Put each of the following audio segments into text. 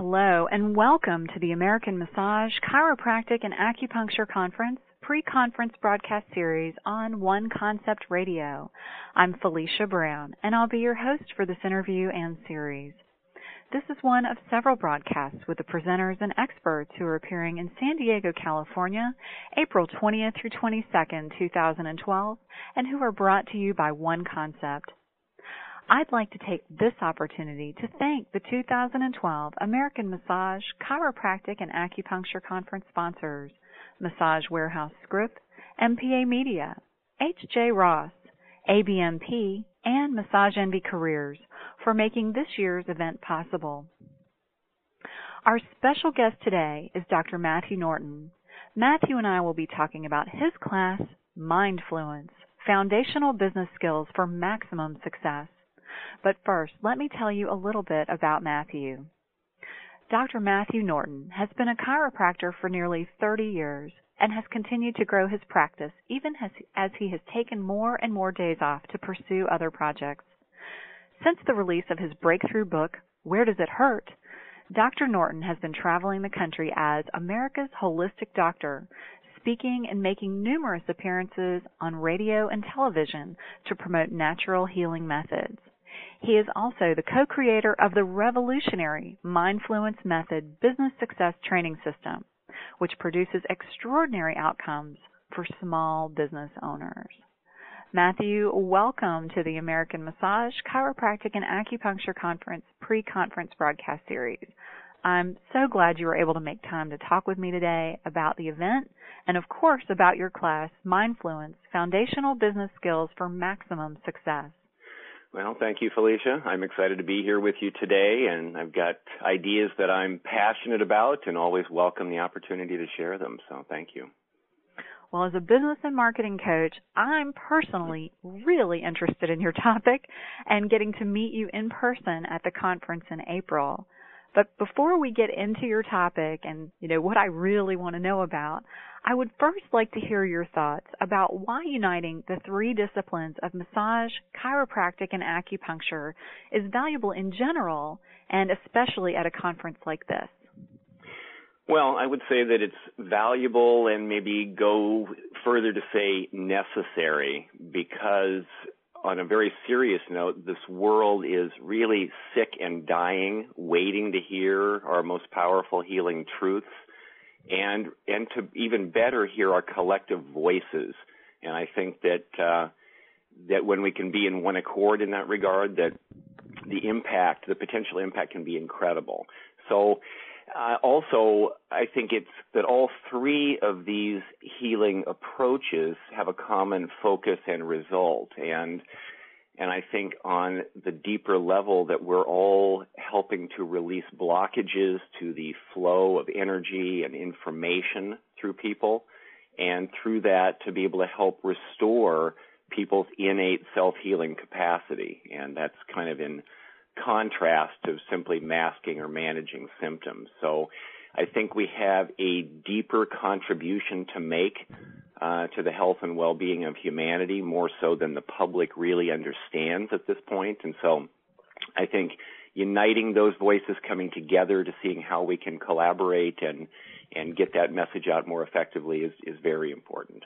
Hello, and welcome to the American Massage, Chiropractic, and Acupuncture Conference pre-conference broadcast series on One Concept Radio. I'm Felicia Brown, and I'll be your host for this interview and series. This is one of several broadcasts with the presenters and experts who are appearing in San Diego, California, April 20th through 22nd, 2012, and who are brought to you by One Concept. I'd like to take this opportunity to thank the 2012 American Massage, Chiropractic, and Acupuncture Conference sponsors, Massage Warehouse Script, MPA Media, H.J. Ross, ABMP, and Massage Envy Careers for making this year's event possible. Our special guest today is Dr. Matthew Norton. Matthew and I will be talking about his class, Mindfluence, Foundational Business Skills for Maximum Success. But first, let me tell you a little bit about Matthew. Dr. Matthew Norton has been a chiropractor for nearly 30 years and has continued to grow his practice even as he has taken more and more days off to pursue other projects. Since the release of his breakthrough book, Where Does It Hurt?, Dr. Norton has been traveling the country as America's Holistic Doctor, speaking and making numerous appearances on radio and television to promote natural healing methods. He is also the co-creator of the revolutionary Mindfluence Method Business Success Training System, which produces extraordinary outcomes for small business owners. Matthew, welcome to the American Massage, Chiropractic, and Acupuncture Conference pre-conference broadcast series. I'm so glad you were able to make time to talk with me today about the event and, of course, about your class, Mindfluence, Foundational Business Skills for Maximum Success. Well, thank you, Felicia. I'm excited to be here with you today, and I've got ideas that I'm passionate about and always welcome the opportunity to share them, so thank you. Well, as a business and marketing coach, I'm personally really interested in your topic and getting to meet you in person at the conference in April. But before we get into your topic and, what I really want to know about, I would first like to hear your thoughts about why uniting the three disciplines of massage, chiropractic, and acupuncture is valuable in general and especially at a conference like this. Well, I would say that it's valuable and maybe go further to say necessary because on a very serious note, this world is really sick and dying, waiting to hear our most powerful healing truths and to even better hear our collective voices. And I think that when we can be in one accord in that regard, that the potential impact can be incredible. So also, I think it's that all three of these healing approaches have a common focus and result. And I think on the deeper level that we're all helping to release blockages to the flow of energy and information through people, and through that to be able to help restore people's innate self-healing capacity. And that's kind of in contrast to simply masking or managing symptoms. So I think we have a deeper contribution to make to the health and well-being of humanity, more so than the public really understands at this point. And so I think uniting those voices, coming together to seeing how we can collaborate and get that message out more effectively is very important.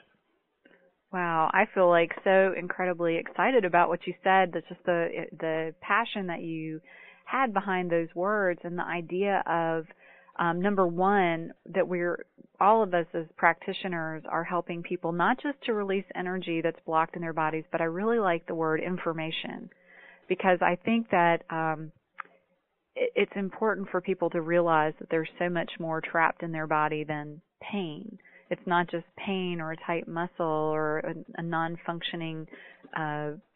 Wow, I feel like so incredibly excited about what you said. That's just the passion that you had behind those words and the idea of, number one, that all of us as practitioners are helping people not just to release energy that's blocked in their bodies, but I really like the word information because I think that it's important for people to realize that there's so much more trapped in their body than pain. It's not just pain or a tight muscle or a non-functioning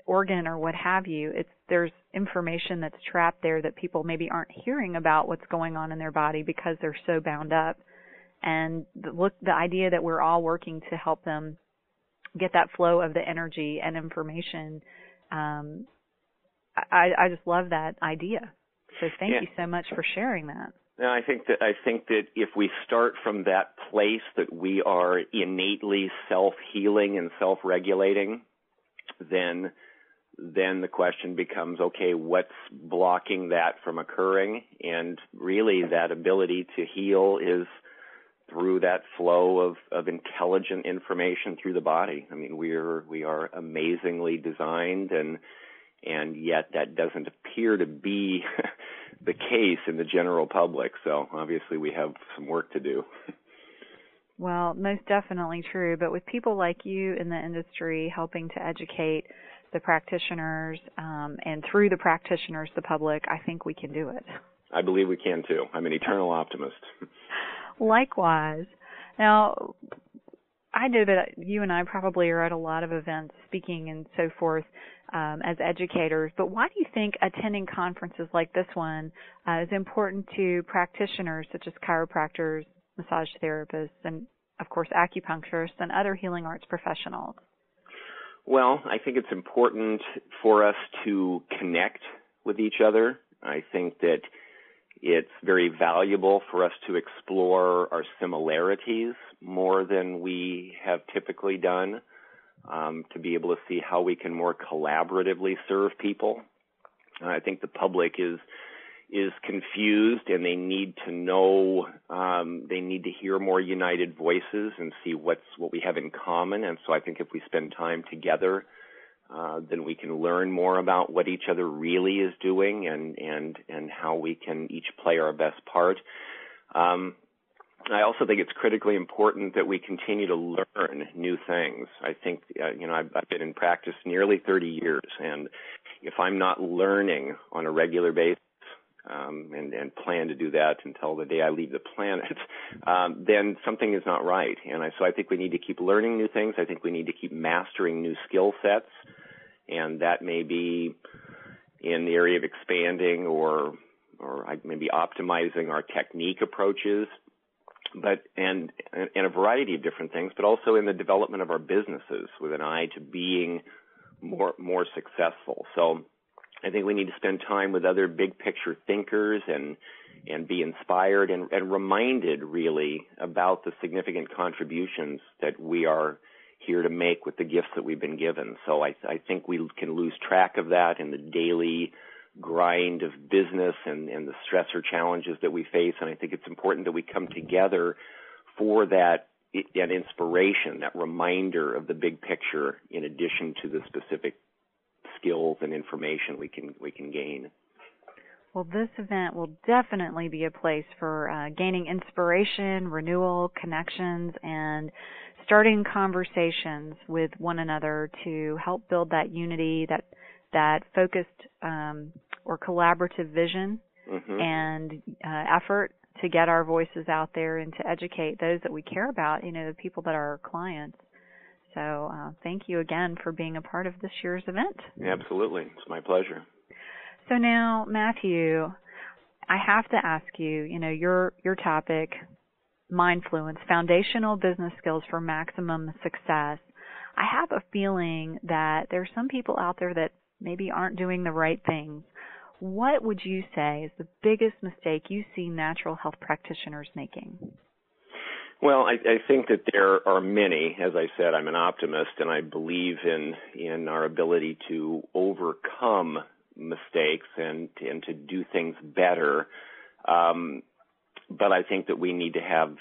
organ or what have you. There's information that's trapped there that people maybe aren't hearing about what's going on in their body because they're so bound up. And the idea that we're all working to help them get that flow of the energy and information, I just love that idea. So thank you so much for sharing that. No, I think that if we start from that place that we are innately self-healing and self-regulating, then then the question becomes, okay, what's blocking that from occurring? And really that ability to heal is through that flow of intelligent information through the body. I mean, we are amazingly designed, and yet that doesn't appear to be the case in the general public. So obviously we have some work to do. Well, most definitely true. But with people like you in the industry helping to educate the practitioners, and through the practitioners, the public, I think we can do it. I believe we can too. I'm an eternal optimist. Likewise. Now, I know that you and I probably are at a lot of events, speaking and so forth, as educators, but why do you think attending conferences like this one is important to practitioners such as chiropractors, massage therapists, and, of course, acupuncturists and other healing arts professionals? Well, I think it's important for us to connect with each other. I think that it's very valuable for us to explore our similarities more than we have typically done, to be able to see how we can more collaboratively serve people. I think the public is confused, and they need to know, they need to hear more united voices and see what we have in common. And so I think if we spend time together, then we can learn more about what each other really is doing and how we can each play our best part. I also think it's critically important that we continue to learn new things. I think, I've been in practice nearly 30 years, and if I'm not learning on a regular basis, and plan to do that until the day I leave the planet, then something is not right. So I think we need to keep learning new things. I think we need to keep mastering new skill sets, and that may be in the area of expanding or maybe optimizing our technique approaches, but and a variety of different things, but also in the development of our businesses with an eye to being more successful. So I think we need to spend time with other big picture thinkers and be inspired and reminded really about the significant contributions that we are here to make with the gifts that we've been given. So I think we can lose track of that in the daily grind of business and the stressor challenges that we face. And I think it's important that we come together for that inspiration, that reminder of the big picture in addition to the specific skills and information we can gain. Well, this event will definitely be a place for gaining inspiration, renewal, connections, and starting conversations with one another to help build that unity, that focused or collaborative vision and effort to get our voices out there and to educate those that we care about, the people that are our clients. So thank you again for being a part of this year's event. Absolutely. It's my pleasure. So now, Matthew, I have to ask you, your topic, Mindfluence, Foundational Business Skills for Maximum Success. I have a feeling that there are some people out there that maybe aren't doing the right things. What would you say is the biggest mistake you see natural health practitioners making? Well, I think that there are many. As I said, I'm an optimist, and I believe in our ability to overcome mistakes and to do things better. But I think that we need to have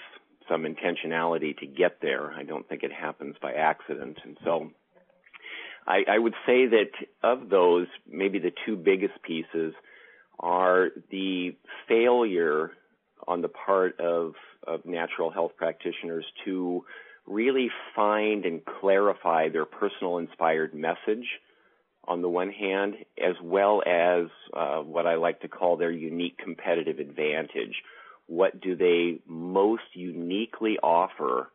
some intentionality to get there. I don't think it happens by accident. And so I would say that of those, maybe the two biggest pieces are the failure on the part of natural health practitioners to really find and clarify their personal inspired message on the one hand, as well as what I like to call their unique competitive advantage. What do they most uniquely offer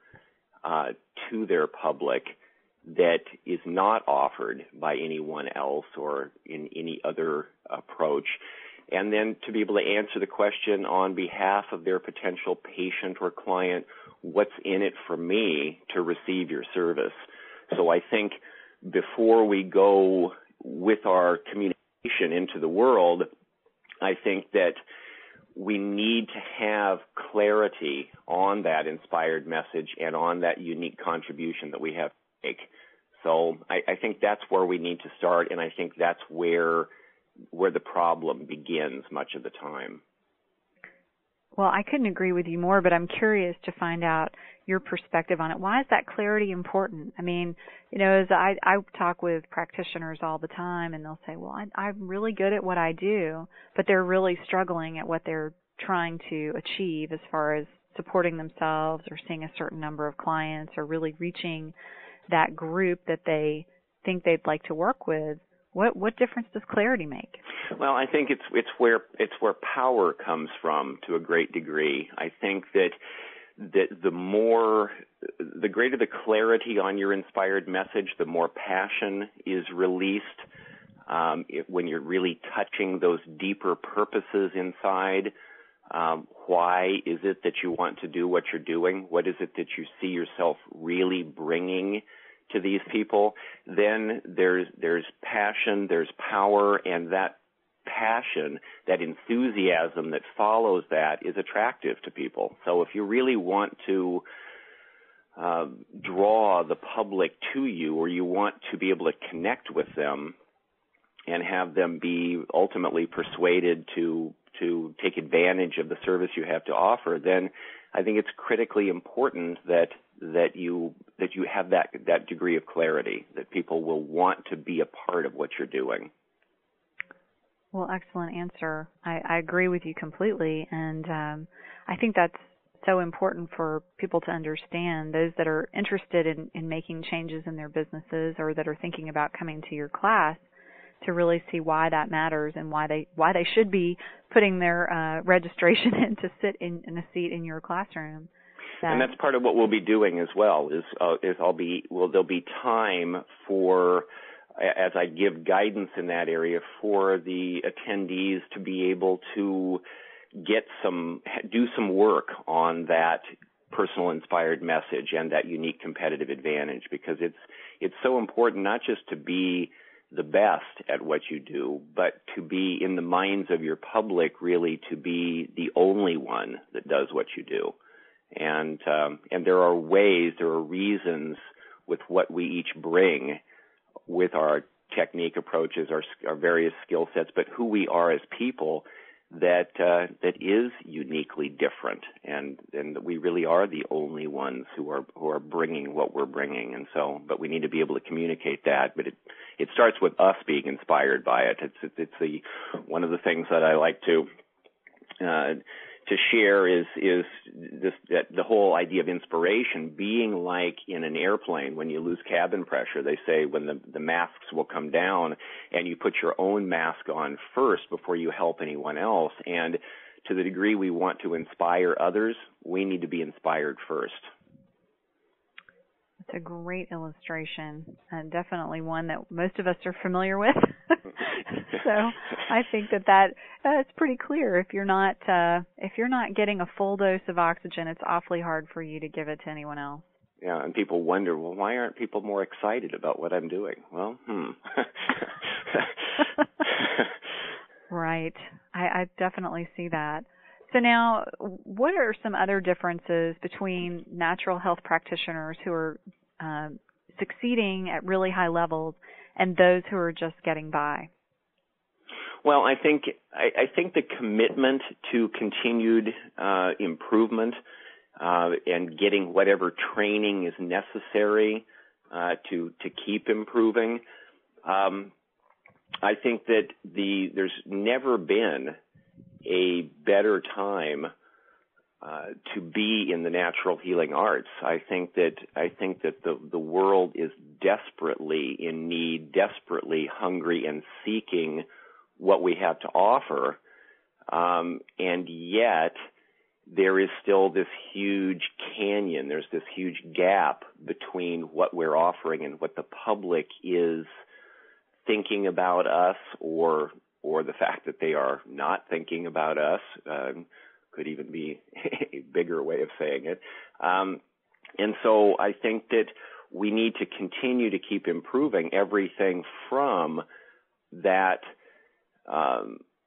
to their public that is not offered by anyone else or in any other approach? And then to be able to answer the question on behalf of their potential patient or client, what's in it for me to receive your service? So I think before we go with our communication into the world, I think that we need to have clarity on that inspired message and on that unique contribution that we have to make, So I think that's where we need to start, and I think that's where the problem begins much of the time. Well, I couldn't agree with you more, but I'm curious to find out your perspective on it. Why is that clarity important? I mean, as I talk with practitioners all the time, and they'll say, well, I'm really good at what I do, but they're really struggling at what they're trying to achieve as far as supporting themselves or seeing a certain number of clients or really reaching that group that they think they'd like to work with. What difference does clarity make? Well, I think it's where power comes from to a great degree. I think that the greater the clarity on your inspired message, the more passion is released. When you're really touching those deeper purposes inside, why is it that you want to do what you're doing? What is it that you see yourself really bringing to these people? Then there's passion, there's power, and that passion, that enthusiasm that follows that is attractive to people. So if you really want to draw the public to you, or you want to be able to connect with them and have them be ultimately persuaded to take advantage of the service you have to offer, then I think it's critically important that you have that degree of clarity, that people will want to be a part of what you're doing. Well, excellent answer. I agree with you completely, and I think that's so important for people to understand, those that are interested in making changes in their businesses or that are thinking about coming to your class, to really see why that matters and why they should be putting their registration in to sit in a seat in your classroom. And that's part of what we'll be doing as well. There'll be time for, as I give guidance in that area, for the attendees to be able to do some work on that personal inspired message and that unique competitive advantage, because it's so important not just to be the best at what you do, but to be in the minds of your public, really to be the only one that does what you do. And there are reasons with what we each bring with our technique approaches, our various skill sets, but who we are as people that is uniquely different, and we really are the only ones who are bringing what we're bringing. And so, but we need to be able to communicate that. But it starts with us being inspired by it. It's one of the things that I like to share is that the whole idea of inspiration being like in an airplane when you lose cabin pressure. They say when the masks will come down and you put your own mask on first before you help anyone else. And to the degree we want to inspire others, we need to be inspired first. It's a great illustration, and definitely one that most of us are familiar with. So I think that's pretty clear. If you're not getting a full dose of oxygen, it's awfully hard for you to give it to anyone else. Yeah, and people wonder, well, why aren't people more excited about what I'm doing? Well, Right. I definitely see that. So now, what are some other differences between natural health practitioners who are succeeding at really high levels and those who are just getting by? Well, I think the commitment to continued improvement and getting whatever training is necessary to keep improving. I think that there's never been a better time to be in the natural healing arts. I think that the world is desperately in need, desperately hungry and seeking what we have to offer, and yet there is still this huge canyon. There's this huge gap between what we're offering and what the public is thinking about us, or the fact that they are not thinking about us. Could even be a bigger way of saying it. And so I think that we need to continue to keep improving everything from that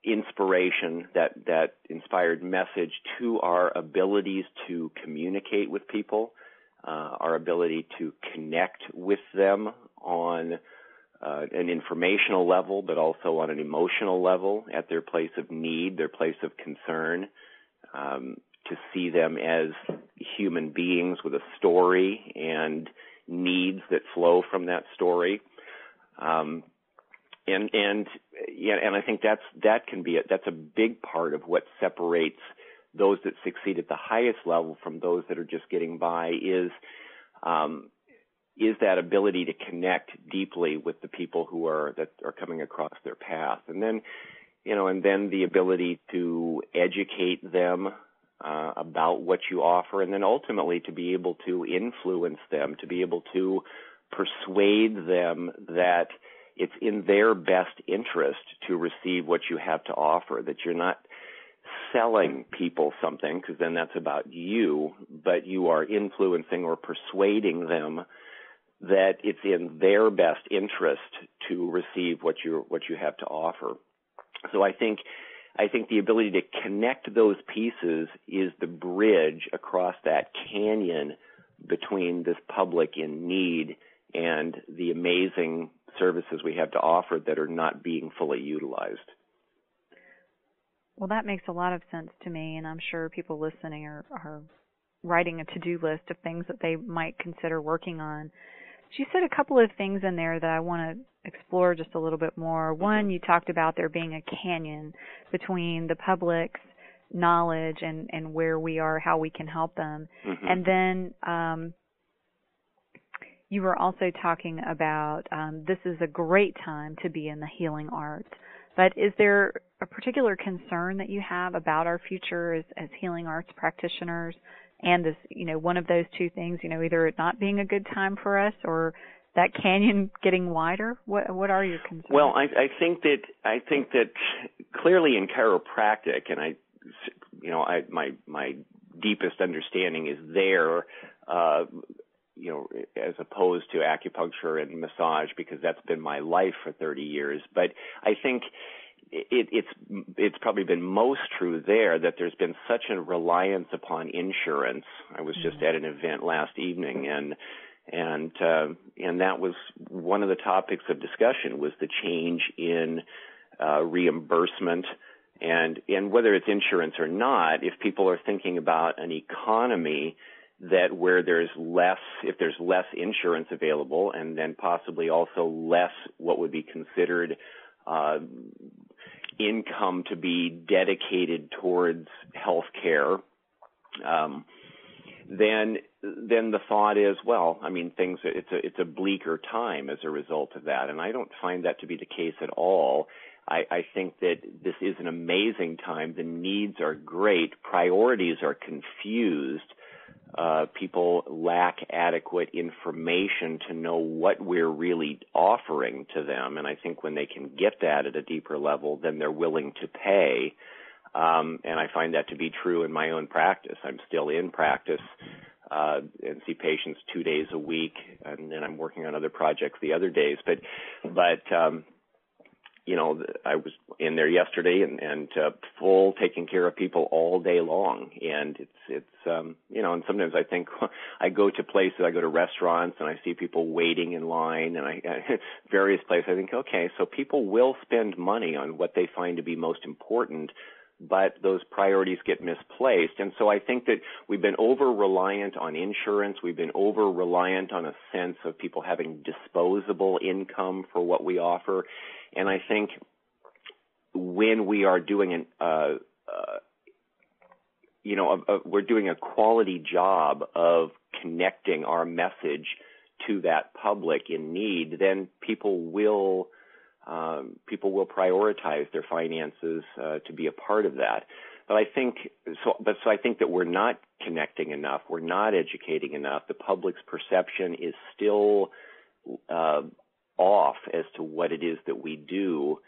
inspiration, that inspired message, to our abilities to communicate with people. our ability to connect with them on an informational level, but also on an emotional level at their place of need, their place of concern, to see them as human beings with a story and needs that flow from that story. And I think that's a big part of what separates those that succeed at the highest level from those that are just getting by is that ability to connect deeply with the people that are coming across their path. And then the ability to educate them about what you offer, and then ultimately to be able to influence them, to be able to persuade them that it's in their best interest to receive what you have to offer, that you're not selling people something, because then that's about you, but you are influencing or persuading them that it's in their best interest to receive what you have to offer. So I think the ability to connect those pieces is the bridge across that canyon between this public in need and the amazing services we have to offer that are not being fully utilized. Well, that makes a lot of sense to me, and I'm sure people listening are writing a to-do list of things that they might consider working on. She said a couple of things in there that I want to explore just a little bit more. One, you talked about there being a canyon between the public's knowledge and where we are, how we can help them. Mm-hmm. And then you were also talking about this is a great time to be in the healing arts. But is there a particular concern that you have about our future as healing arts practitioners and this, one of those two things, either it not being a good time for us or that canyon getting wider? What are your concerns? Well, I think that clearly in chiropractic, and my deepest understanding is there, as opposed to acupuncture and massage, because that's been my life for 30 years. But I think it's probably been most true there that there's been such a reliance upon insurance. I was just at an event last evening, and that was one of the topics of discussion was the change in reimbursement. And whether it's insurance or not, if people are thinking about an economy that where if there's less insurance available, and then possibly also less what would be considered income to be dedicated towards health care, then the thought is, it's a bleaker time as a result of that. And I don't find that to be the case at all. I think that this is an amazing time. The needs are great. Priorities are confused. People lack adequate information to know what we're really offering to them. And I think when they can get that at a deeper level, then they're willing to pay. And I find that to be true in my own practice. I'm still in practice and see patients 2 days a week, and then I'm working on other projects the other days. But I was in there yesterday and full taking care of people all day long. And it's and sometimes I think I go to restaurants and I see people waiting in line and various places. I think, okay, so people will spend money on what they find to be most important, but those priorities get misplaced. And so I think that we've been over-reliant on insurance. We've been over-reliant on a sense of people having disposable income for what we offer. And I think when we are doing we're doing a quality job of connecting our message to that public in need, then people will prioritize their finances to be a part of that. But I think that we're not connecting enough. We're not educating enough. The public's perception is still off as to what it is that we do,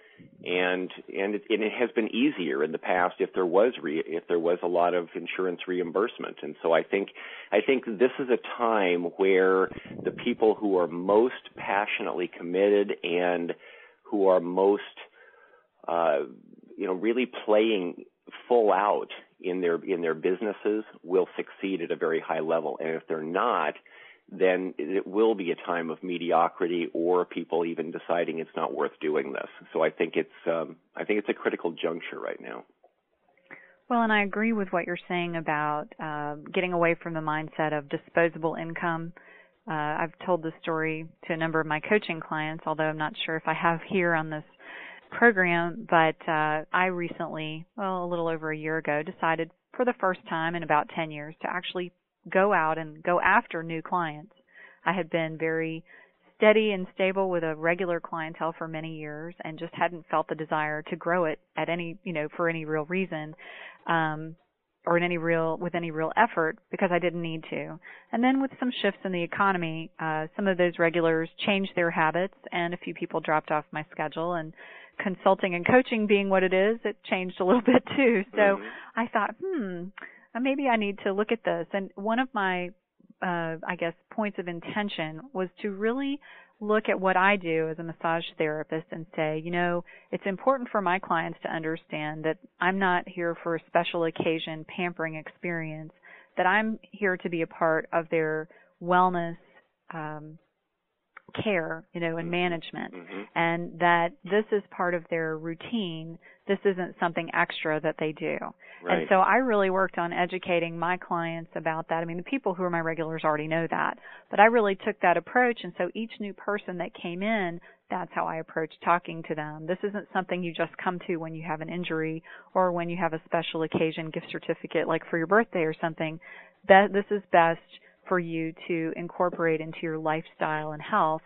and it has been easier in the past if there was a lot of insurance reimbursement. And so I think this is a time where the people who are most passionately committed and who are most really playing full out in their businesses will succeed at a very high level. And if they're not, then it will be a time of mediocrity or people even deciding it's not worth doing this. So I think it's a critical juncture right now. Well, and I agree with what you're saying about getting away from the mindset of disposable income. I've told this story to a number of my coaching clients, although I'm not sure if I have here on this program, but I recently, a little over a year ago, decided for the first time in about 10 years to actually go out and go after new clients. I had been very steady and stable with a regular clientele for many years and just hadn't felt the desire to grow it at any, for any real reason, or with any real effort, because I didn't need to. And then with some shifts in the economy, some of those regulars changed their habits and a few people dropped off my schedule, and consulting and coaching being what it is, it changed a little bit too. So I thought, maybe I need to look at this. And one of my points of intention was to really look at what I do as a massage therapist and say, it's important for my clients to understand that I'm not here for a special occasion pampering experience, that I'm here to be a part of their wellness care, and management, and that this is part of their routine. This isn't something extra that they do. Right. And so I really worked on educating my clients about that. I mean, the people who are my regulars already know that, but I really took that approach, and so each new person that came in, that's how I approached talking to them. This isn't something you just come to when you have an injury or when you have a special occasion gift certificate, like for your birthday or something. This is best for you to incorporate into your lifestyle and health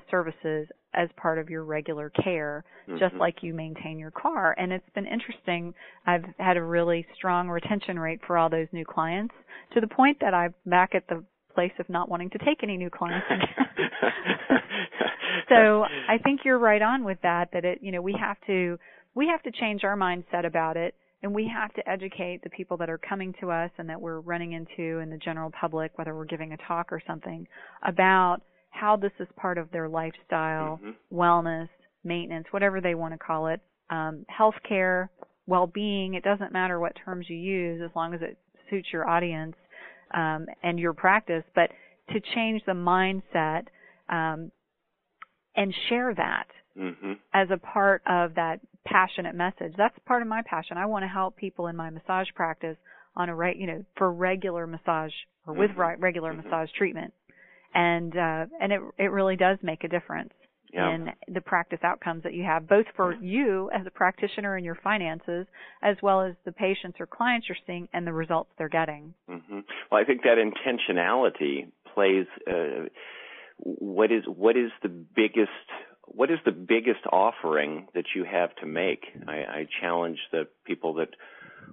services as part of your regular care, just like you maintain your car. And it's been interesting. I've had a really strong retention rate for all those new clients, to the point that I'm back at the place of not wanting to take any new clients again. So I think you're right on with that we have to change our mindset about it. And we have to educate the people that are coming to us and that we're running into in the general public, whether we're giving a talk or something, about how this is part of their lifestyle, wellness, maintenance, whatever they want to call it, healthcare, well-being. It doesn't matter what terms you use as long as it suits your audience and your practice. But to change the mindset and share that as a part of that passionate message. That's part of my passion. I want to help people in my massage practice on for regular massage or with regular massage treatment. And it really does make a difference in the practice outcomes that you have, both for you as a practitioner and your finances, as well as the patients or clients you're seeing and the results they're getting. Well, I think that intentionality plays. What is the biggest offering that you have to make? I challenge the people that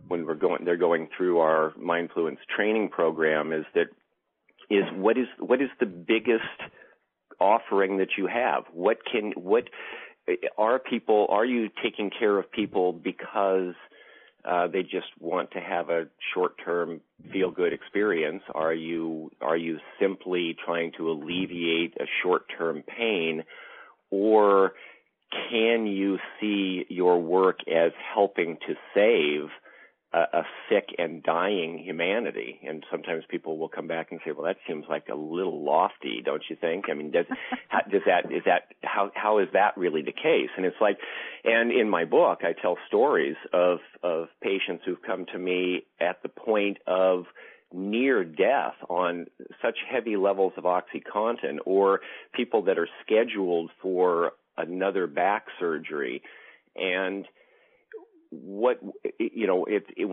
when they're going through our Mindfluence training program what is the biggest offering that you have? Are you taking care of people because they just want to have a short-term feel-good experience? Are you simply trying to alleviate a short-term pain? Or can you see your work as helping to save a sick and dying humanity? And sometimes people will come back and say, well, that seems like a little lofty, don't you think? I mean, how is that really the case? And it's like, and in my book, I tell stories of patients who've come to me at the point of near death on such heavy levels of OxyContin, or people that are scheduled for another back surgery. And when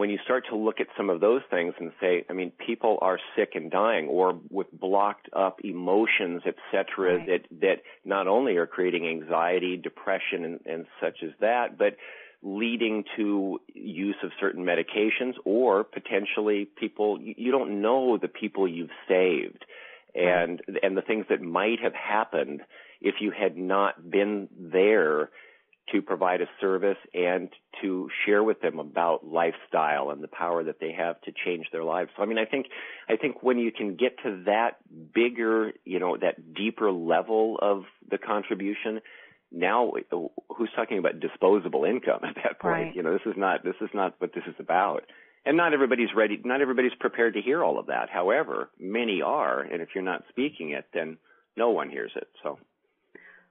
you start to look at some of those things and say, I mean, people are sick and dying, or with blocked up emotions, et cetera, that not only are creating anxiety, depression, and such as that, but leading to use of certain medications, or potentially you don't know the people you've saved and the things that might have happened if you had not been there to provide a service and to share with them about lifestyle and the power that they have to change their lives. So, I mean, I think when you can get to that bigger, that deeper level of the contribution, now who's talking about disposable income at that point? Right. This is not what this is about. And not everybody's ready. Not everybody's prepared to hear all of that. However, many are, and if you're not speaking it, then no one hears it. So,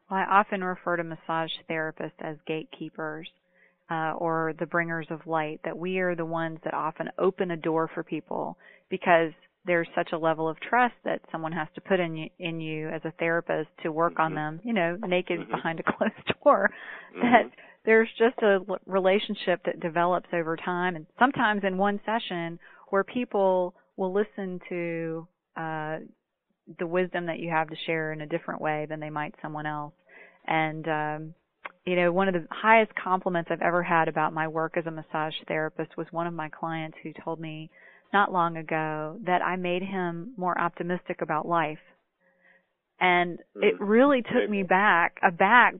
well, I often refer to massage therapists as gatekeepers or the bringers of light. That we are the ones that often open a door for people because there's such a level of trust that someone has to put in you as a therapist to work on them. Naked behind a closed door. That there's just a relationship that develops over time, and sometimes in one session where people will listen to the wisdom that you have to share in a different way than they might someone else. And, one of the highest compliments I've ever had about my work as a massage therapist was one of my clients who told me not long ago that I made him more optimistic about life. And it really took me aback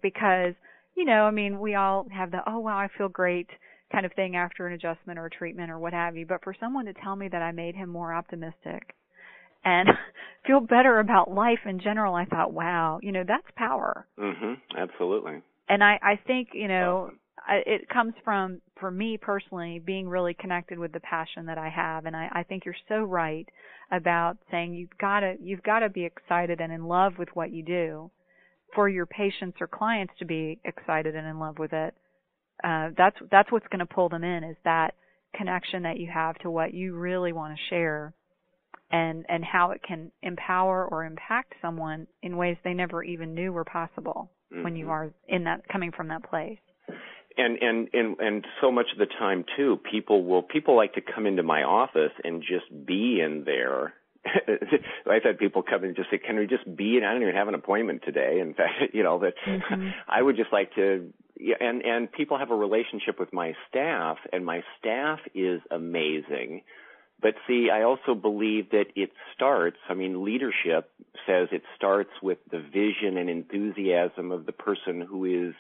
because we all have the, oh, wow, I feel great kind of thing after an adjustment or a treatment or what have you. But for someone to tell me that I made him more optimistic and feel better about life in general, I thought, wow, that's power. Absolutely. And I think, it comes from, for me personally, being really connected with the passion that I have. And I think you're so right about saying you've got to be excited and in love with what you do. For your patients or clients to be excited and in love with it, that's what's going to pull them in, is that connection that you have to what you really want to share, and how it can empower or impact someone in ways they never even knew were possible when you are coming from that place. And so much of the time too, people like to come into my office and just be in there. I've had people come and just say, can we just be in? I don't even have an appointment today. In fact, that I would just like to, and people have a relationship with my staff, and my staff is amazing. But see, I also believe that leadership says it starts with the vision and enthusiasm of the person who's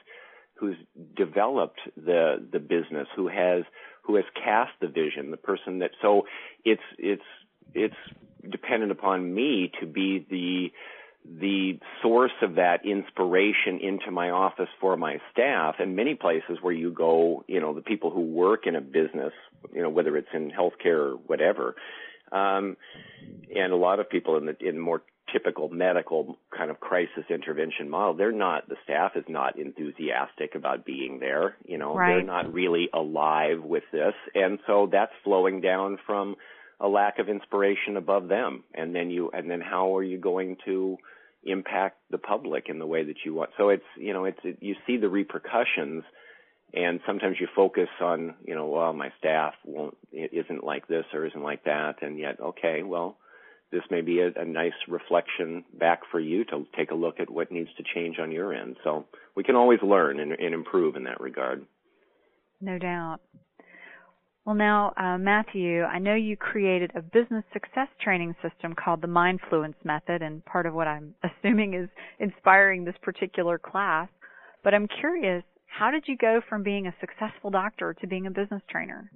developed the business, who has cast the vision, the person that, so it's dependent upon me to be the source of that inspiration into my office for my staff. And many places where you go, the people who work in a business, whether it's in healthcare or whatever, and a lot of people in more typical medical kind of crisis intervention model, the staff is not enthusiastic about being there. Right. They're not really alive with this. And so that's flowing down from a lack of inspiration above them. And then how are you going to impact the public in the way that you want? So you see the repercussions, and sometimes you focus on, well, my staff isn't like this or isn't like that. And yet, okay, well, this may be a nice reflection back for you to take a look at what needs to change on your end. So we can always learn and improve in that regard. No doubt. Well, now, Matthew, I know you created a business success training system called the Mindfluence method, and part of what I'm assuming is inspiring this particular class. But I'm curious, how did you go from being a successful doctor to being a business trainer?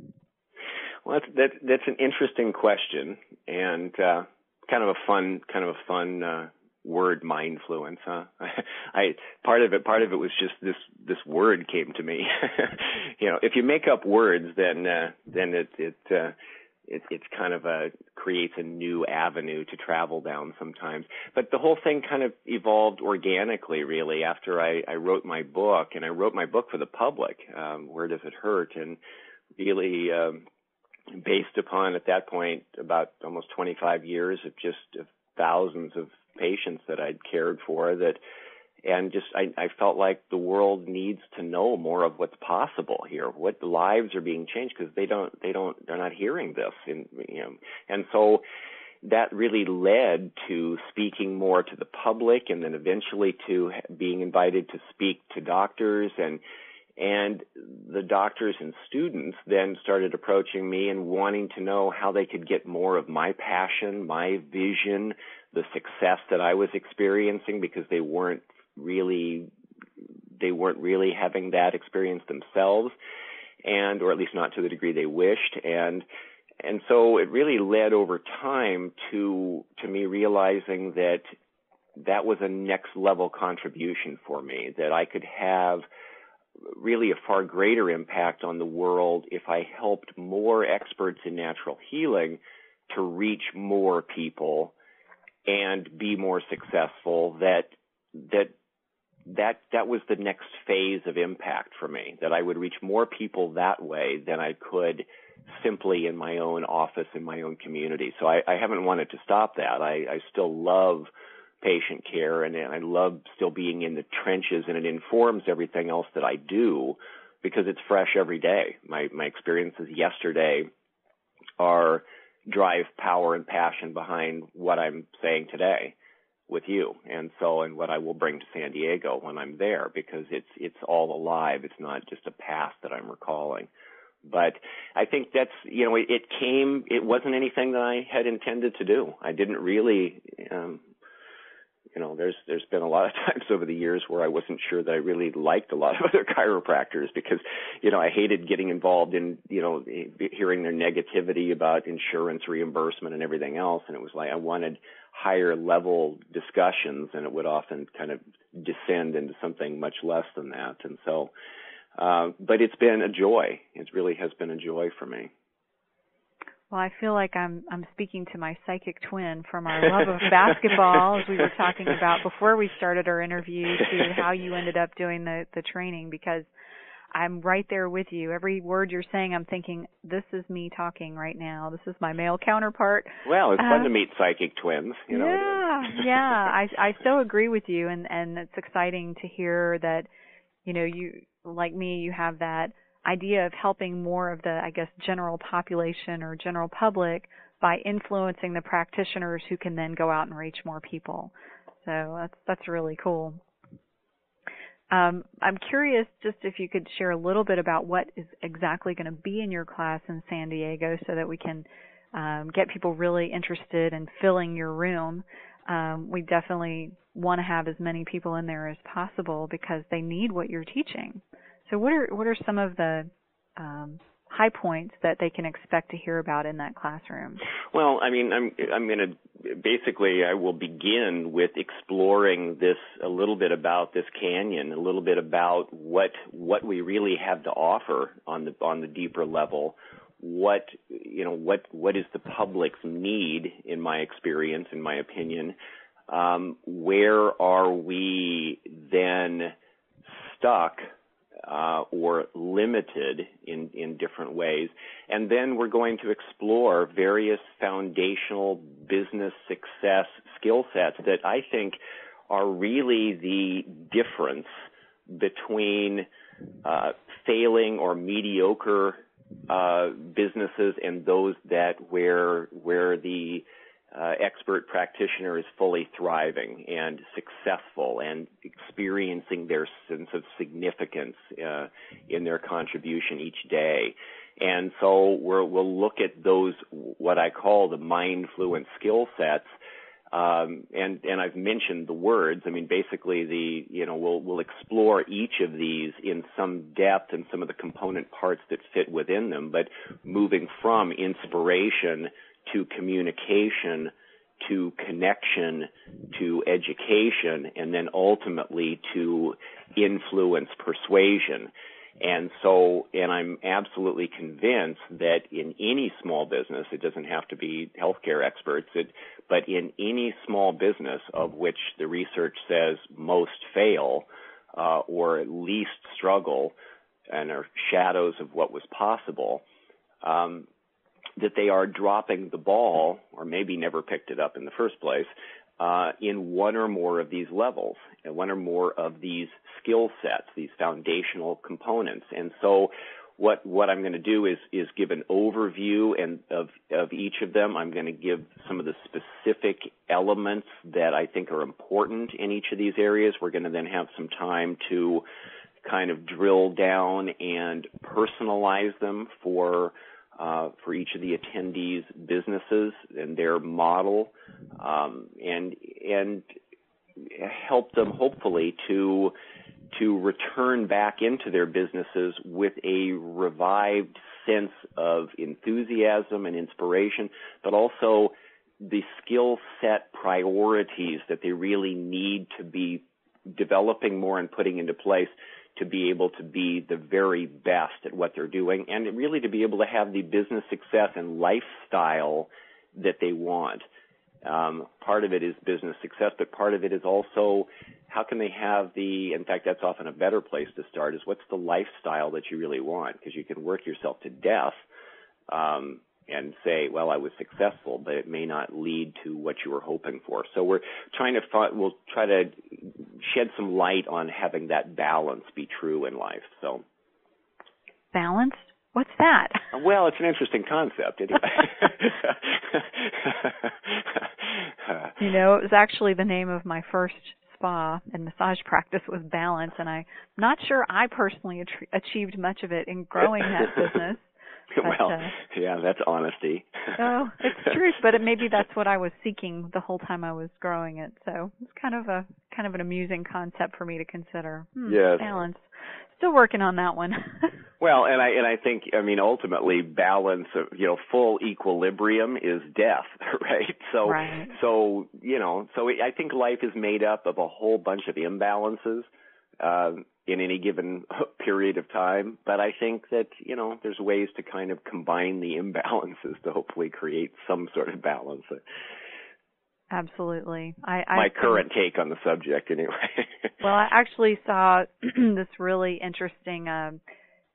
Well, that's an interesting question, and kind of a fun word, mindfluence, huh? Part of it was just this word came to me. If you make up words, then it kind of creates a new avenue to travel down sometimes. But the whole thing kind of evolved organically, really, after I wrote my book, and I wrote my book for the public, Where Does It Hurt? And really based upon, at that point, about almost 25 years of thousands of patients that I'd cared for, I felt like the world needs to know more of what's possible here, what lives are being changed, because they're not hearing this, and so that really led to speaking more to the public, and then eventually to being invited to speak to doctors, and the doctors and students then started approaching me and wanting to know how they could get more of my passion, my vision, the success that I was experiencing, because they weren't really having that experience themselves, or at least not to the degree they wished. And so it really led over time to me realizing that was a next level contribution for me, that I could have really a far greater impact on the world if I helped more experts in natural healing to reach more people and be more successful. That was the next phase of impact for me, that I would reach more people that way than I could simply in my own office, in my own community. So I haven't wanted to stop that. I still love patient care, and I love still being in the trenches, and it informs everything else that I do because it's fresh every day. My experiences yesterday are drive power and passion behind what I'm saying today with you, and what I will bring to San Diego when I'm there, because it's all alive. It's not just a past that I'm recalling. But I think that's, it wasn't anything that I had intended to do. I didn't really, there's been a lot of times over the years where I wasn't sure that I really liked a lot of other chiropractors because, I hated getting involved in, hearing their negativity about insurance reimbursement and everything else. And it was like I wanted higher level discussions, and it would often kind of descend into something much less than that. And so, but it's been a joy. It really has been a joy for me. Well, I feel like I'm speaking to my psychic twin from our love of basketball, as we were talking about before we started our interview, to how you ended up doing the training, because I'm right there with you. Every word you're saying, I'm thinking, this is me talking right now. This is my male counterpart. Well, it's fun to meet psychic twins. Yeah. I so agree with you, and it's exciting to hear that, you, like me, you have that idea of helping more of the, I guess, general population or general public by influencing the practitioners who can then go out and reach more people. So that's really cool. I'm curious just if you could share a little bit about what is exactly going to be in your class in San Diego so that we can get people really interested in filling your room. We definitely want to have as many people in there as possible because they need what you're teaching. So what are some of the high points that they can expect to hear about in that classroom? Well, I mean, I'm going to basically, I will begin with exploring this a little bit about this canyon, a little bit about what we really have to offer on the deeper level. What is the public's need, in my experience, in my opinion? Where are we then stuck or limited in different ways? And then we're going to explore various foundational business success skill sets that I think are really the difference between failing or mediocre businesses and those that where the expert practitioner is fully thriving and successful and experiencing their sense of significance in their contribution each day. And so we'll look at those, what I call the Mindfluence skill sets. And I've mentioned the words. I mean, basically we'll explore each of these in some depth and some of the component parts that fit within them, but moving from inspiration to communication, to connection, to education, and then ultimately to influence, persuasion. And I'm absolutely convinced that in any small business, it doesn't have to be healthcare experts, but in any small business of which the research says most fail, or at least struggle and are shadows of what was possible, that they are dropping the ball, or maybe never picked it up in the first place, in one or more of these levels, and one or more of these skill sets, these foundational components. And so what I'm going to do is give an overview of each of them. I'm going to give some of the specific elements that I think are important in each of these areas. We're going to then have some time to kind of drill down and personalize them for each of the attendees' businesses and their model, and help them hopefully to return back into their businesses with a revived sense of enthusiasm and inspiration, but also the skill set priorities that they really need to be developing more and putting into place to be able to be the very best at what they're doing, and really to be able to have the business success and lifestyle that they want. Part of it is business success, but part of it is also how can they have in fact, that's often a better place to start, is what's the lifestyle that you really want? Because you can work yourself to death and say, well, I was successful, but it may not lead to what you were hoping for. So we'll try to shed some light on having that balance be true in life. So balance? What's that? Well, it's an interesting concept. Anyway. You know, it was actually the name of my first spa and massage practice was Balance, and I'm not sure I personally achieved much of it in growing that business. But, well, yeah, that's honesty. Oh, it's truth, but maybe that's what I was seeking the whole time I was growing it. So it's kind of an amusing concept for me to consider. Yes. Balance. Still working on that one. Well, and I think, ultimately balance, full equilibrium is death, right? So, right. So I think life is made up of a whole bunch of imbalances, in any given period of time. But I think that, there's ways to kind of combine the imbalances to hopefully create some sort of balance. Absolutely. My current take on the subject, anyway. Well, I actually saw this really interesting,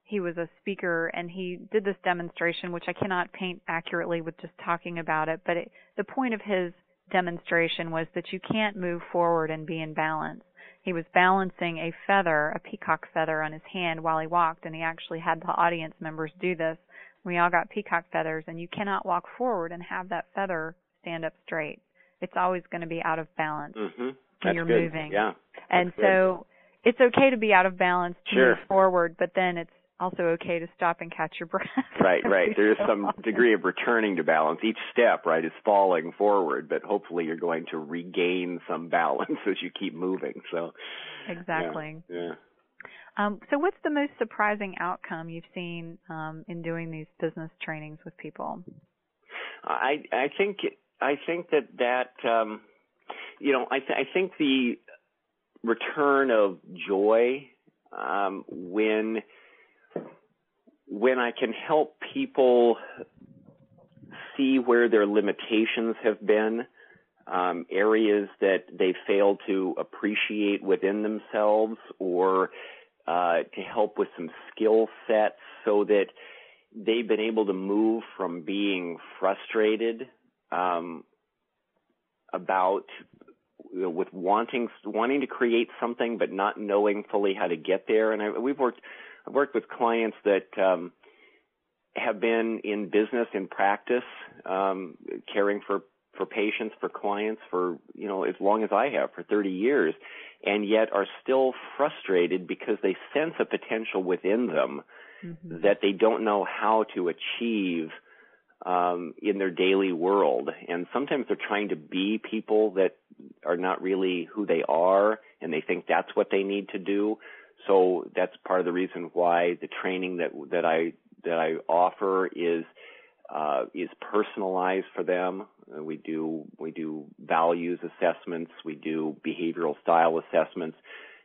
he was a speaker, and he did this demonstration, which I cannot paint accurately with just talking about it, but the point of his demonstration was that you can't move forward and be in balance. He was balancing a peacock feather on his hand while he walked, and he actually had the audience members do this. We all got peacock feathers, and you cannot walk forward and have that feather stand up straight. It's always going to be out of balance when you're good. moving. Yeah. And so it's okay to be out of balance to Sure. move forward, but then it's also okay to stop and catch your breath. Right. There is some degree of returning to balance. Each step, right, is falling forward, but hopefully you're going to regain some balance as you keep moving. So exactly. Yeah. So what's the most surprising outcome you've seen in doing these business trainings with people? I think that I think the return of joy when I can help people see where their limitations have been, areas that they failed to appreciate within themselves, or to help with some skill sets so that they've been able to move from being frustrated about with wanting to create something but not knowing fully how to get there. And I've worked with clients that have been in business, in practice, caring for patients, for clients for, as long as I have, for 30 years, and yet are still frustrated because they sense a potential within them that they don't know how to achieve in their daily world. And sometimes they're trying to be people that are not really who they are, and they think that's what they need to do. So that's part of the reason why the training that I offer is personalized for them. We do values assessments. We do behavioral style assessments.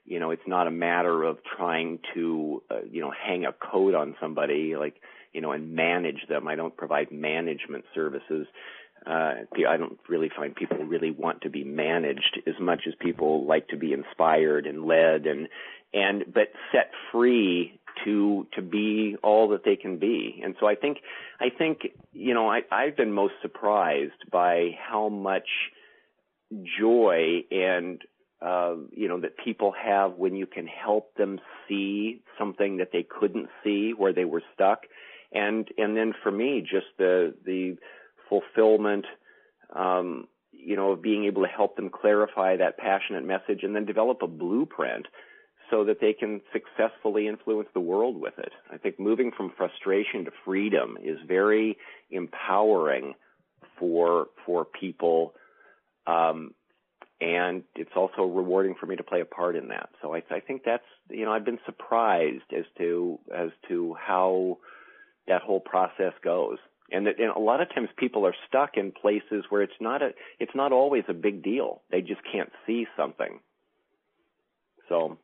It's not a matter of trying to hang a code on somebody and manage them. I don't provide management services. I don't really find people really want to be managed as much as people like to be inspired and led but set free to be all that they can be. And so I think I've been most surprised by how much joy and that people have when you can help them see something that they couldn't see where they were stuck. And then for me, just the fulfillment, of being able to help them clarify that passionate message and then develop a blueprint so that they can successfully influence the world with it. I think moving from frustration to freedom is very empowering for people, and it's also rewarding for me to play a part in that. So I think that's, I've been surprised as to how that whole process goes. And a lot of times people are stuck in places where it's not always a big deal. They just can't see something. So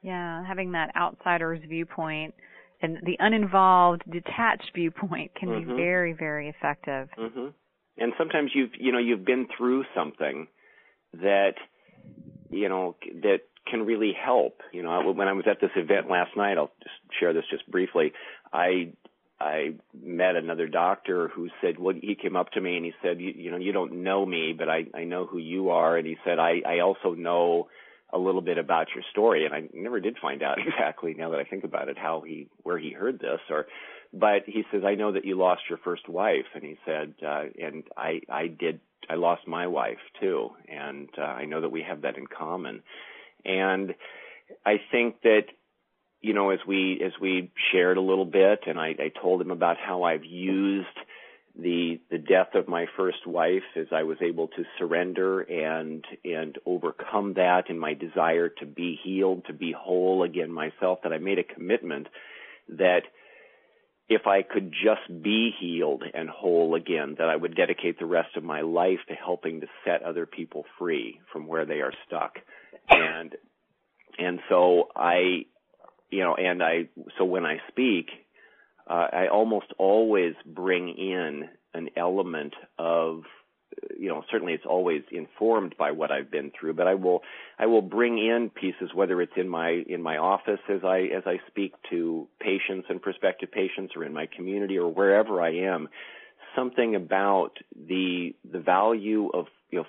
Yeah, having that outsider's viewpoint and the uninvolved, detached viewpoint can be very, very effective. And sometimes you've been through something that that can really help. When I was at this event last night, I'll just share this just briefly. I met another doctor who said, well, he came up to me and he said, you don't know me, but I know who you are. And he said, I also know a little bit about your story. And I never did find out exactly, now that I think about it, where he heard this, but he says, I know that you lost your first wife. And he said, and I lost my wife too. And I know that we have that in common. And I think that, as we shared a little bit, and I told him about how I've used the death of my first wife as I was able to surrender and overcome that in my desire to be healed, to be whole again myself, that I made a commitment that if I could just be healed and whole again, that I would dedicate the rest of my life to helping to set other people free from where they are stuck. And so so when I speak, I almost always bring in an element of, certainly it's always informed by what I've been through, but I will bring in pieces, whether it's in my office as I speak to patients and prospective patients, or in my community, or wherever I am, something about the value of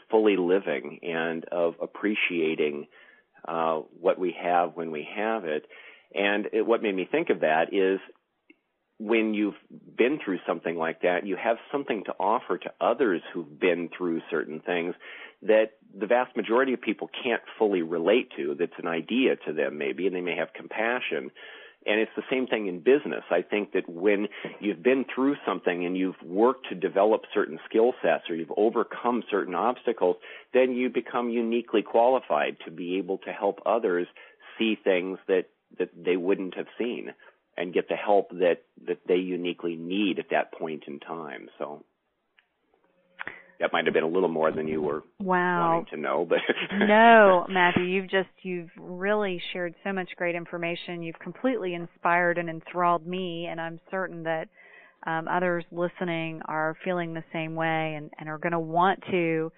fully living and of appreciating what we have when we have it. And what made me think of that is, when you've been through something like that, you have something to offer to others who've been through certain things that the vast majority of people can't fully relate to. That's an idea to them maybe, and they may have compassion. And it's the same thing in business. I think that when you've been through something and you've worked to develop certain skill sets, or you've overcome certain obstacles, then you become uniquely qualified to be able to help others see things that they wouldn't have seen, and get the help that they uniquely need at that point in time. So that might have been a little more than you were wanting to know, but no, Matthew, you've really shared so much great information. You've completely inspired and enthralled me, and I'm certain that others listening are feeling the same way and are going to want to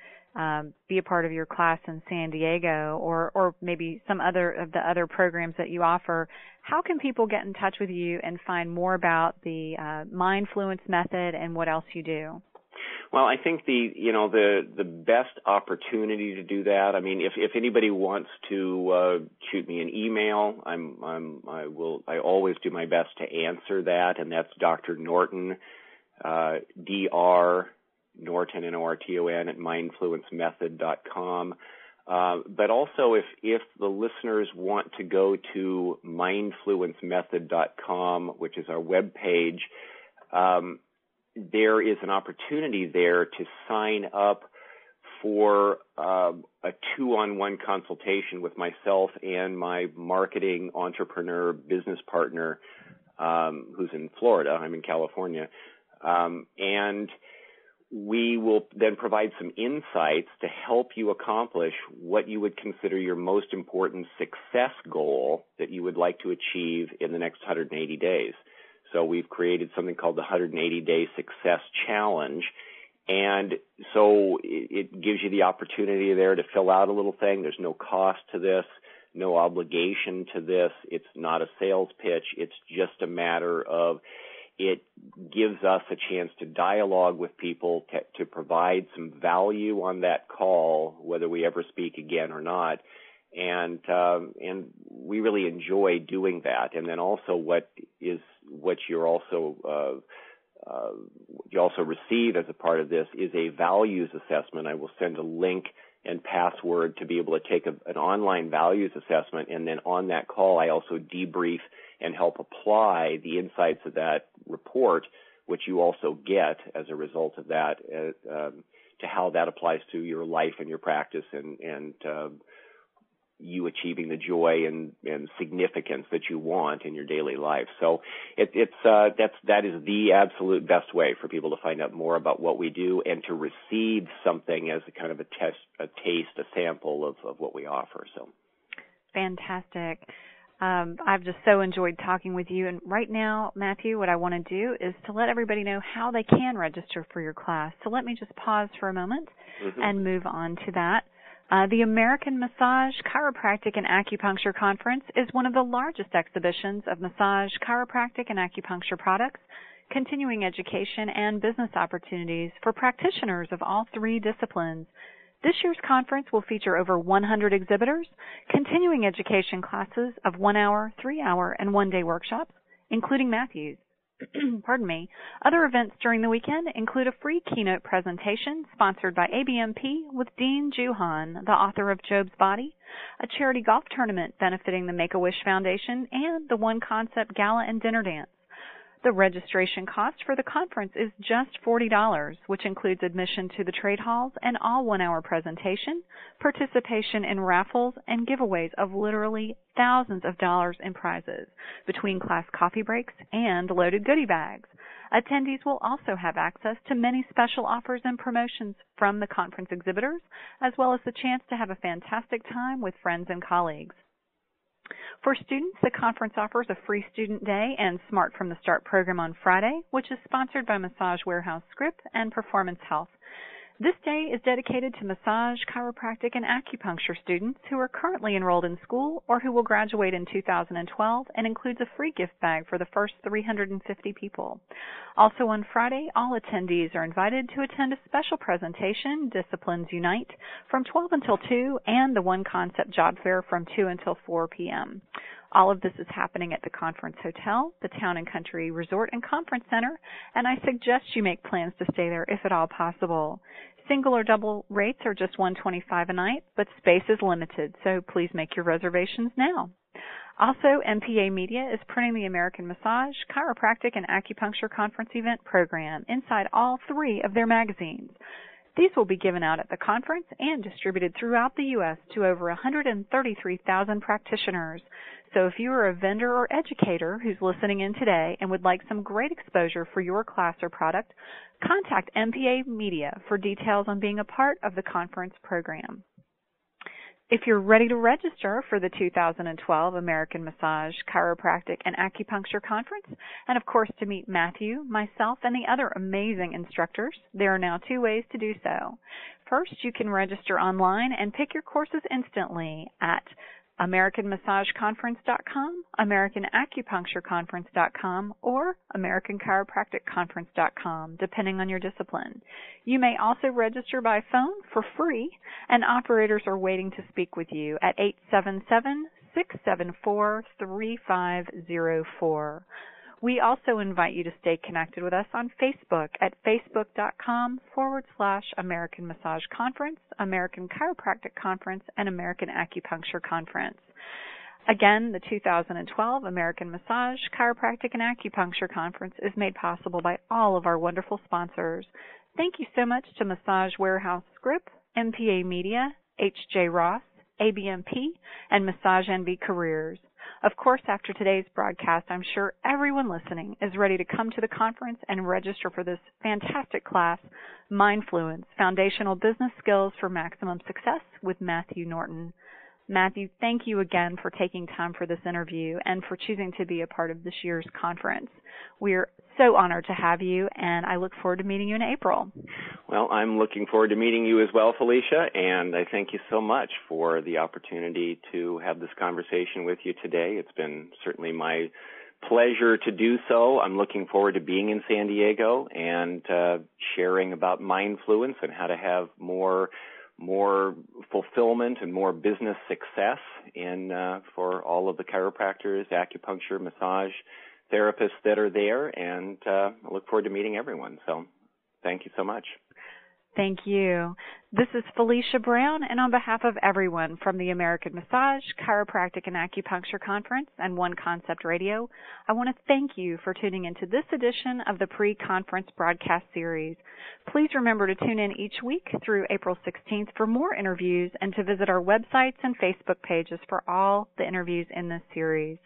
be a part of your class in San Diego, or maybe some other of the other programs that you offer. How can people get in touch with you and find more about the Mindfluence method and what else you do? Well, I think the best opportunity to do that, I mean, if anybody wants to shoot me an email, I always do my best to answer that, and that's Dr. Norton, Dr. Norton, Norton, at mindfluencemethod.com. But also, if the listeners want to go to mindfluencemethod.com, which is our webpage, there is an opportunity there to sign up for a 2-on-1 consultation with myself and my marketing entrepreneur business partner, who's in Florida. I'm in California. And we will then provide some insights to help you accomplish what you would consider your most important success goal that you would like to achieve in the next 180 days. So we've created something called the 180-Day Success Challenge. And so it gives you the opportunity there to fill out a little thing. There's no cost to this, no obligation to this. It's not a sales pitch. It's just a matter of, it gives us a chance to dialogue with people, to provide some value on that call, whether we ever speak again or not. And we really enjoy doing that. And then also what you also receive as a part of this is a values assessment. I will send a link and password to be able to take an online values assessment. And then on that call, I also debrief and help apply the insights of that report, which you also get as a result of that, to how that applies to your life and your practice, and you achieving the joy and significance that you want in your daily life. So that is the absolute best way for people to find out more about what we do and to receive something as a kind of a taste, a sample of what we offer. So fantastic. I've just so enjoyed talking with you. And right now, Matthew, what I want to do is to let everybody know how they can register for your class. So let me just pause for a moment and move on to that. The American Massage, Chiropractic, and Acupuncture Conference is one of the largest exhibitions of massage, chiropractic, and acupuncture products, continuing education, and business opportunities for practitioners of all three disciplines. This year's conference will feature over 100 exhibitors, continuing education classes of 1 hour, 3 hour, and 1 day workshops, including Matthew's. Pardon me. Other events during the weekend include a free keynote presentation sponsored by ABMP with Dean Juhan, the author of Job's Body, a charity golf tournament benefiting the Make-A-Wish Foundation, and the One Concept Gala and Dinner Dance. The registration cost for the conference is just $40, which includes admission to the trade halls and all 1 hour presentation, participation in raffles, and giveaways of literally thousands of dollars in prizes between class coffee breaks and loaded goodie bags. Attendees will also have access to many special offers and promotions from the conference exhibitors, as well as the chance to have a fantastic time with friends and colleagues. For students, the conference offers a free student day and Smart from the Start program on Friday, which is sponsored by Massage Warehouse Script and Performance Health. This day is dedicated to massage, chiropractic, and acupuncture students who are currently enrolled in school or who will graduate in 2012 and includes a free gift bag for the first 350 people. Also on Friday, all attendees are invited to attend a special presentation, Disciplines Unite, from 12 until 2 and the One Concept Job Fair from 2 until 4 p.m. All of this is happening at the Conference Hotel, the Town & Country Resort and Conference Center, and I suggest you make plans to stay there if at all possible. Single or double rates are just $125 a night, but space is limited, so please make your reservations now. Also, MPA Media is printing the American Massage, Chiropractic, and Acupuncture Conference event program inside all three of their magazines. These will be given out at the conference and distributed throughout the U.S. to over 133,000 practitioners. So if you are a vendor or educator who's listening in today and would like some great exposure for your class or product, contact MPA Media for details on being a part of the conference program. If you're ready to register for the 2012 American Massage, Chiropractic, and Acupuncture Conference, and of course to meet Matthew, myself, and the other amazing instructors, there are now two ways to do so. First, you can register online and pick your courses instantly at AmericanMassageConference.com, AmericanAcupunctureConference.com, or AmericanChiropracticConference.com, depending on your discipline. You may also register by phone for free, and operators are waiting to speak with you at 877-674-3504. We also invite you to stay connected with us on Facebook at facebook.com/American Massage Conference, American Chiropractic Conference, and American Acupuncture Conference. Again, the 2012 American Massage, Chiropractic, and Acupuncture Conference is made possible by all of our wonderful sponsors. Thank you so much to Massage Warehouse Script, MPA Media, H.J. Ross, ABMP, and Massage Envy Careers. Of course, after today's broadcast, I'm sure everyone listening is ready to come to the conference and register for this fantastic class, Mindfluence, Foundational Business Skills for Maximum Success with Matthew Norton. Matthew, thank you again for taking time for this interview and for choosing to be a part of this year's conference. We're so honored to have you, and I look forward to meeting you in April. Well, I'm looking forward to meeting you as well, Felicia, and I thank you so much for the opportunity to have this conversation with you today. It's been certainly my pleasure to do so. I'm looking forward to being in San Diego and sharing about Mindfluence and how to have more fulfillment and more business success for all of the chiropractors, acupuncture, massage therapists that are there, and I look forward to meeting everyone. So thank you so much. Thank you. This is Felicia Brown, and on behalf of everyone from the American Massage, Chiropractic, and Acupuncture Conference and One Concept Radio, I want to thank you for tuning into this edition of the pre-conference broadcast series. Please remember to tune in each week through April 16th for more interviews and to visit our websites and Facebook pages for all the interviews in this series.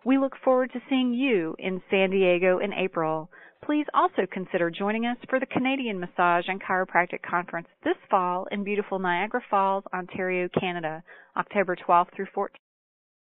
We look forward to seeing you in San Diego in April. Please also consider joining us for the Canadian Massage and Chiropractic Conference this fall in beautiful Niagara Falls, Ontario, Canada, October 12th through 14th.